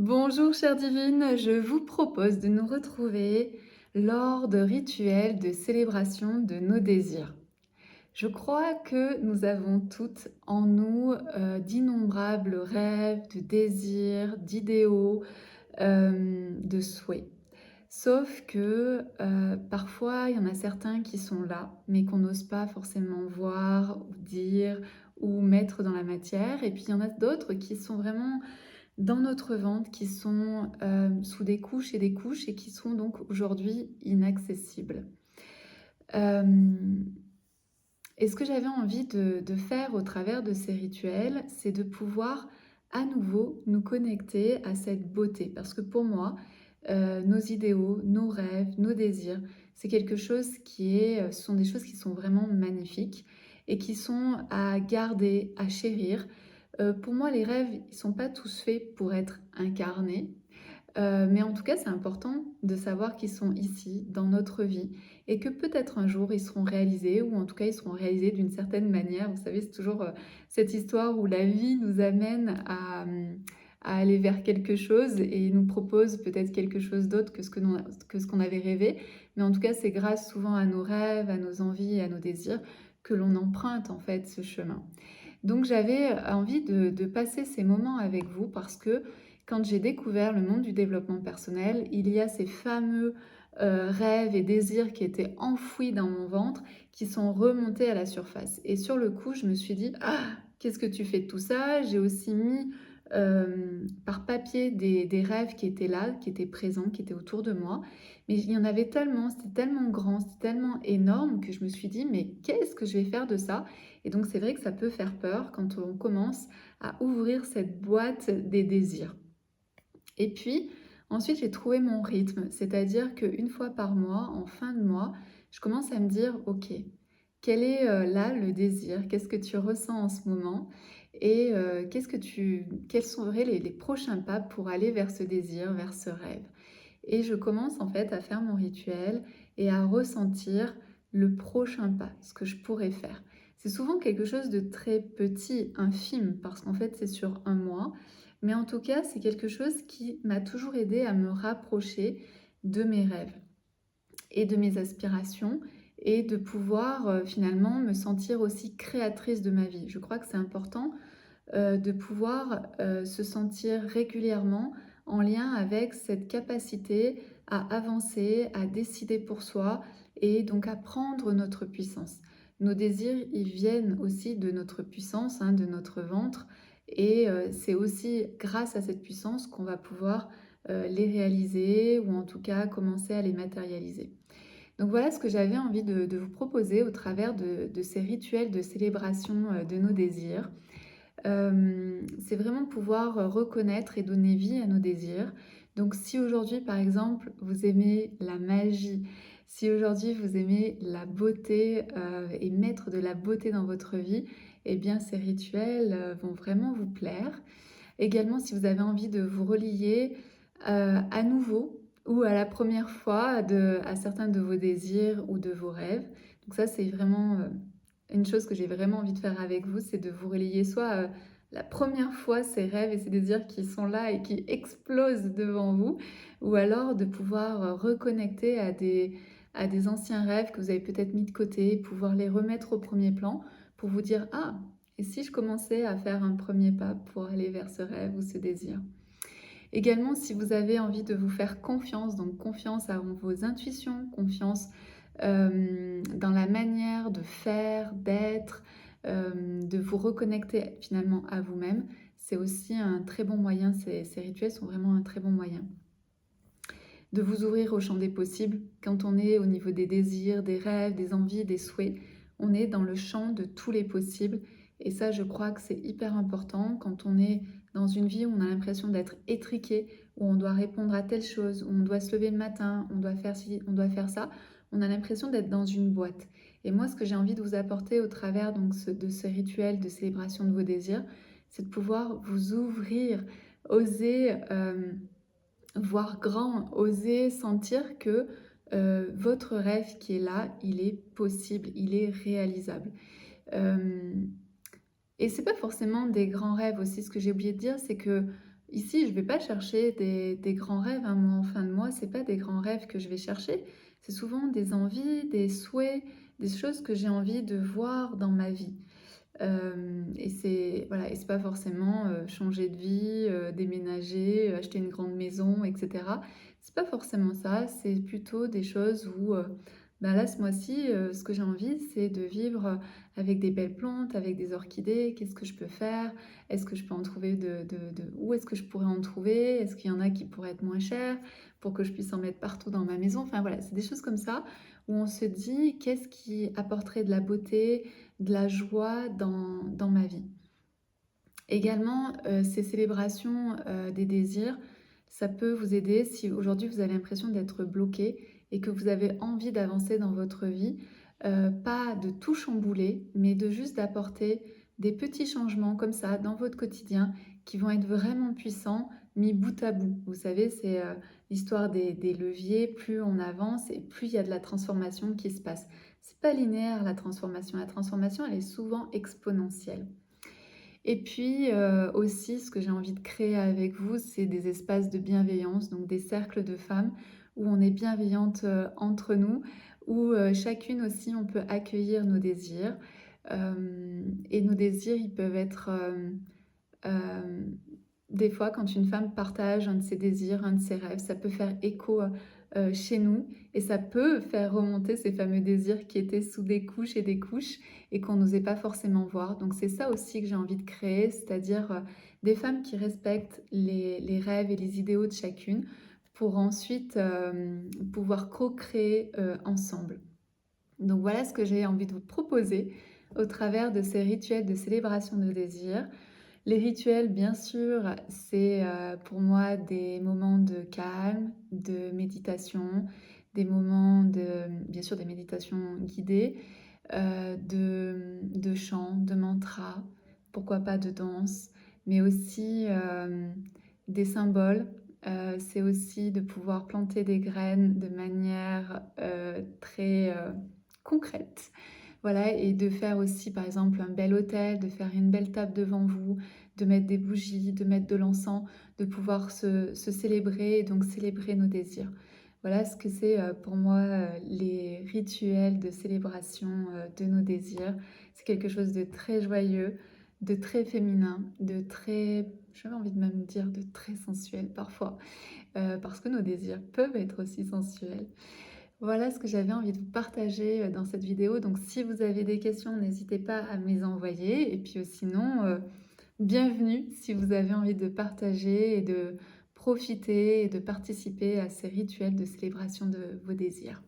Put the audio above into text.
Bonjour chère divine, je vous propose de nous retrouver lors de rituels de célébration de nos désirs. Je crois que nous avons toutes en nous d'innombrables rêves, de désirs, d'idéaux, de souhaits. Sauf que parfois, il y en a certains qui sont là, mais qu'on n'ose pas forcément voir ou dire ou mettre dans la matière. Et puis, il y en a d'autres qui sont vraiment dans notre ventre, qui sont sous des couches et des couches et qui sont donc aujourd'hui inaccessibles. Euh, et ce que j'avais envie de faire au travers de ces rituels, c'est de pouvoir à nouveau nous connecter à cette beauté. Parce que pour moi, nos idéaux, nos rêves, nos désirs, c'est quelque chose ce sont des choses qui sont vraiment magnifiques et qui sont à garder, à chérir. Pour moi, les rêves, ils sont pas tous faits pour être incarnés. Mais en tout cas, c'est important de savoir qu'ils sont ici, dans notre vie, et que peut-être un jour ils seront réalisés, ou en tout cas ils seront réalisés d'une certaine manière. Vous savez, c'est toujours cette histoire où la vie nous amène à aller vers quelque chose et nous propose peut-être quelque chose d'autre que ce qu'on avait rêvé. Mais en tout cas, c'est grâce souvent à nos rêves, à nos envies et à nos désirs que l'on emprunte en fait ce chemin. Donc j'avais envie de passer ces moments avec vous parce que quand j'ai découvert le monde du développement personnel, il y a ces fameux rêves et désirs qui étaient enfouis dans mon ventre, qui sont remontés à la surface. Et sur le coup, je me suis dit, ah, qu'est-ce que tu fais de tout ça? J'ai aussi mis par papier des rêves qui étaient là, qui étaient présents, qui étaient autour de moi. Mais il y en avait tellement, c'était tellement grand, c'était tellement énorme que je me suis dit, mais qu'est-ce que je vais faire de ça? Et donc c'est vrai que ça peut faire peur quand on commence à ouvrir cette boîte des désirs. Et puis ensuite j'ai trouvé mon rythme, c'est-à-dire qu'une fois par mois, en fin de mois, je commence à me dire, ok, quel est là le désir? Qu'est-ce que tu ressens en ce moment? Et quels seraient les prochains pas pour aller vers ce désir, vers ce rêve? Et je commence en fait à faire mon rituel et à ressentir le prochain pas, ce que je pourrais faire. C'est souvent quelque chose de très petit, infime, parce qu'en fait c'est sur un mois, mais en tout cas c'est quelque chose qui m'a toujours aidé à me rapprocher de mes rêves et de mes aspirations et de pouvoir finalement me sentir aussi créatrice de ma vie. Je crois que c'est important de pouvoir se sentir régulièrement en lien avec cette capacité à avancer, à décider pour soi et donc à prendre notre puissance. Nos désirs, ils viennent aussi de notre puissance, hein, de notre ventre, et c'est aussi grâce à cette puissance qu'on va pouvoir les réaliser ou en tout cas commencer à les matérialiser. Donc voilà ce que j'avais envie de vous proposer au travers de ces rituels de célébration de nos désirs. C'est vraiment pouvoir reconnaître et donner vie à nos désirs. Donc si aujourd'hui, par exemple, vous aimez la magie, si aujourd'hui vous aimez la beauté et mettre de la beauté dans votre vie, eh bien ces rituels vont vraiment vous plaire. Également, si vous avez envie de vous relier à nouveau ou à la première fois à certains de vos désirs ou de vos rêves. Donc ça, c'est vraiment une chose que j'ai vraiment envie de faire avec vous, c'est de vous relayer soit la première fois ces rêves et ces désirs qui sont là et qui explosent devant vous, ou alors de pouvoir reconnecter à des anciens rêves que vous avez peut-être mis de côté, pouvoir les remettre au premier plan pour vous dire, ah, et si je commençais à faire un premier pas pour aller vers ce rêve ou ce désir? Également, si vous avez envie de vous faire confiance, donc confiance à vos intuitions, confiance dans la manière de faire, d'être, de vous reconnecter finalement à vous-même, c'est aussi un très bon moyen, ces rituels sont vraiment un très bon moyen. De vous ouvrir au champ des possibles, quand on est au niveau des désirs, des rêves, des envies, des souhaits, on est dans le champ de tous les possibles. Et ça, je crois que c'est hyper important quand on est dans une vie où on a l'impression d'être étriqué, où on doit répondre à telle chose, où on doit se lever le matin, on doit faire ci, on doit faire ça. On a l'impression d'être dans une boîte. Et moi, ce que j'ai envie de vous apporter au travers de ce rituel de célébration de vos désirs, c'est de pouvoir vous ouvrir, oser voir grand, oser sentir que votre rêve qui est là, il est possible, il est réalisable. Euh, et c'est pas forcément des grands rêves aussi. Ce que j'ai oublié de dire, c'est que ici, je ne vais pas chercher des grands rêves, hein. Moi, en fin de mois, c'est pas des grands rêves que je vais chercher. C'est souvent des envies, des souhaits, des choses que j'ai envie de voir dans ma vie. Et c'est voilà, et c'est pas forcément, changer de vie, déménager, acheter une grande maison et cetera. C'est pas forcément ça, c'est plutôt des choses où, bah, là, ce mois-ci, ce que j'ai envie, c'est de vivre, avec des belles plantes, avec des orchidées. Qu'est-ce que je peux faire? Est-ce que je peux en trouver de où est-ce que je pourrais en trouver? Est-ce qu'il y en a qui pourraient être moins chers pour que je puisse en mettre partout dans ma maison? Enfin voilà, c'est des choses comme ça où on se dit: «Qu'est-ce qui apporterait de la beauté, de la joie dans ma vie?» Également, ces célébrations, des désirs, ça peut vous aider si aujourd'hui vous avez l'impression d'être bloqué et que vous avez envie d'avancer dans votre vie, pas de tout chambouler, mais de juste d'apporter des petits changements comme ça dans votre quotidien qui vont être vraiment puissants, mis bout à bout. Vous savez, c'est, l'histoire des leviers, plus on avance et plus il y a de la transformation qui se passe. C'est pas linéaire la transformation elle est souvent exponentielle. Et puis, aussi ce que j'ai envie de créer avec vous, c'est des espaces de bienveillance, donc des cercles de femmes où on est bienveillantes, entre nous, où, chacune aussi on peut accueillir nos désirs. Et nos désirs, ils peuvent être, des fois quand une femme partage un de ses désirs, un de ses rêves, ça peut faire écho, chez nous et ça peut faire remonter ces fameux désirs qui étaient sous des couches et des couches et qu'on n'osait pas forcément voir. Donc c'est ça aussi que j'ai envie de créer, c'est-à-dire, des femmes qui respectent les rêves et les idéaux de chacune pour ensuite, pouvoir co-créer, ensemble. Donc voilà ce que j'ai envie de vous proposer au travers de ces rituels de célébration de désir. Les rituels, bien sûr, c'est, pour moi des moments de calme, de méditation, des moments de bien sûr des méditations guidées, de chant, de mantra, pourquoi pas de danse, mais aussi, des symboles. C'est aussi de pouvoir planter des graines de manière, très, concrète. Voilà et de faire aussi, par exemple, un bel autel, de faire une belle table devant vous, de mettre des bougies, de mettre de l'encens, de pouvoir se célébrer et donc célébrer nos désirs. Voilà ce que c'est, pour moi, les rituels de célébration, de nos désirs. C'est quelque chose de très joyeux, de très féminin, de très j'avais envie de même dire de très sensuel parfois, parce que nos désirs peuvent être aussi sensuels. Voilà ce que j'avais envie de vous partager, dans cette vidéo. Donc si vous avez des questions, n'hésitez pas à me les envoyer et puis, sinon, bienvenue si vous avez envie de partager et de profiter et de participer à ces rituels de célébration de vos désirs.